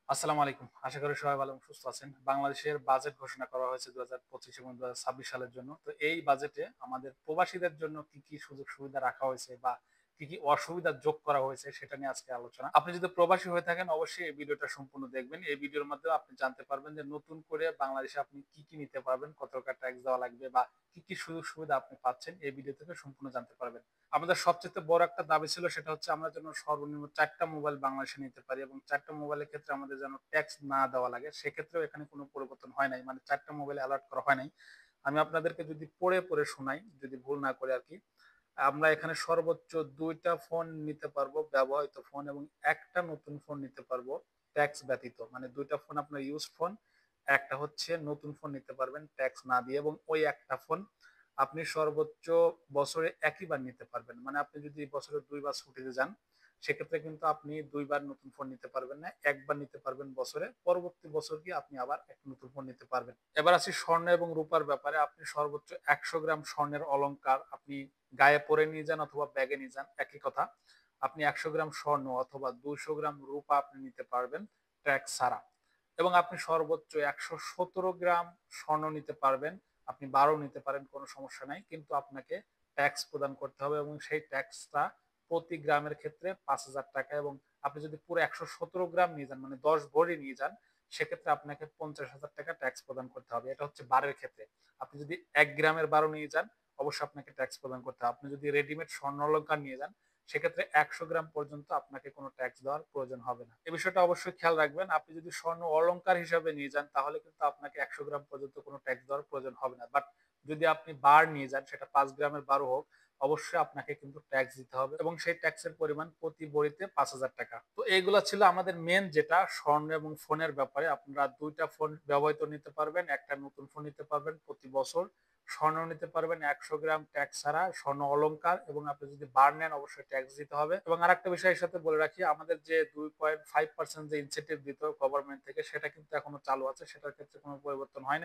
আসসালামু আলাইকুম। আশা করি সবাই ভালো এবং সুস্থ আছেন। বাংলাদেশের বাজেট ঘোষণা করা হয়েছে ২০২৫ এবং ২০২৬ সালের জন্য। তো এই বাজেটে আমাদের প্রবাসীদের জন্য কি, কি সুযোগ সুবিধা রাখা হয়েছে বা কি, কি অসুবিধা যোগ করা হয়েছে সেটা নিয়ে আজকে আলোচনা। আপনি যদি প্রবাসী হয়ে থাকেন অবশ্যই এই ভিডিওটা সম্পূর্ণ দেখবেন। এই ভিডিওর মাধ্যমে আপনি জানতে পারবেন যে নতুন করে বাংলাদেশে আপনি কি, কি নিতে পারবেন, কত টাকা ট্যাক্স দেওয়া লাগবে বা কি, কি সুযোগ সুবিধা আপনি পাচ্ছেন এই ভিডিও থেকে সম্পূর্ণ জানতে পারবেন। আমাদের সবচেয়ে বড় একটা দাবি ছিল সেটা হচ্ছে আমরা যেন সর্বনিম্ন ৪ টা মোবাইল বাংলাদেশে নিতে পারি এবং ৪ টা মোবাইলের ক্ষেত্রে আমাদের যেন ট্যাক্স না দেওয়া লাগে। সেক্ষেত্রেও এখানে কোনো পরিবর্তন হয় নাই। মানে ৪ টা মোবাইল এলার্ট করা হয় নাই। আমি আপনাদেরকে যদি পড়ে শোনাই, যদি ভুল না করে আরকি। আমরা এখানে সর্বোচ্চ ২ টা ফোন নিতে পারবো, ব্যবহৃত ফোন এবং ১ টা নতুন ফোন নিতে পারবো ট্যাক্স ব্যতীত। মানে ২ টা ফোন আপনার ইউজড ফোন, একটা হচ্ছে নতুন ফোন নিতে পারবেন ট্যাক্স না দিয়ে এবং ওই একটা ফোন আপনি সর্বোচ্চ বছরে একই বার নিতে পারবেন। মানে আপনি যদি বছরে ২ বার ছুটিতে যান, সেক্ষেত্রে কিন্তু আপনি ২ বার নতুন ফোন নিতে পারবেন না। একবার নিতে পারবেন বছরে। পরবর্তী বছর গিয়ে আপনি আবার একটা নতুন ফোন নিতে পারবেন। এবার আসি স্বর্ণ এবং রূপার ব্যাপারে। আপনি সর্বোচ্চ ১০০ গ্রাম স্বর্ণের অলংকার আপনি গায়ে পরে নিয়ে যান অথবা ব্যাগে নিয়ে যান, একই কথা। আপনি ১০০ গ্রাম স্বর্ণ অথবা ২০০ গ্রাম রূপা আপনি নিতে পারবেন ট্যাক্স ছাড়া। এবং আপনি সর্বোচ্চ ১১৭ গ্রাম স্বর্ণ নিতে পারবেন। আপনি ১২ নিতে পারেন, কোনো সমস্যা নাই। কিন্তু আপনাকে ট্যাক্স প্রদান করতে হবে এবং সেই ট্যাক্সটা প্রতি গ্রামের ক্ষেত্রে ৳৫,০০০ এবং আপনি যদি পুরো ১১৭ গ্রাম নিয়ে যান মানে ১০ ভরি নিয়ে যান, সেক্ষেত্রে আপনাকে ৳৫০,০০০ ট্যাক্স প্রদান করতে হবে। এটা হচ্ছে বারের ক্ষেত্রে। আপনি যদি ১ গ্রামের ১২ নিয়ে যান, অবশ্যই আপনাকে ট্যাক্স প্রদান করতে হবে। আপনি যদি রেডিমেড স্বর্ণ অলংকার নিয়ে যান, সেক্ষেত্রে ১০০ গ্রাম পর্যন্ত আপনাকে কোনো ট্যাক্স দেওয়ার প্রয়োজন হবে না। এই বিষয়টা অবশ্যই খেয়াল রাখবেন। আপনি যদি স্বর্ণ অলংকার হিসাবে নিয়ে যান, তাহলে কিন্তু আপনাকে ১০০ গ্রাম পর্যন্ত কোনো ট্যাক্স দেওয়ার প্রয়োজন হবে না। বাট যদি আপনি বার নিয়ে যান, সেটা ৫ গ্রামের ১২ হোক, অবশ্যই আপনাকে কিন্তু ট্যাক্স দিতে হবে এবং সেই ট্যাক্সের পরিমাণ প্রতি ভরিতে ৳৫,০০০। তো এইগুলা ছিল আমাদের মেইন যেটা স্বর্ণ এবং ফোনের ব্যাপারে। আপনারা ২ টা ফোন ব্যবহৃত নিতে পারবেন, একটা নতুন ফোন নিতে পারবেন প্রতি বছর। স্বর্ণ নিতে পারবেন ১০০ গ্রাম ট্যাক্স ছাড়া, স্বর্ণ অলংকার এবং আপনি যদি বার নেন অবশ্যই ট্যাক্স দিতে হবে। এবং আরেকটা বিষয় এর সাথে বলে রাখি, আমাদের যে ২.৫% যে ইনসেনটিভ দিত গভর্নমেন্ট থেকে সেটা কিন্তু এখনো চালু আছে। সেটার ক্ষেত্রে কোনো পরিবর্তন হয় নাই।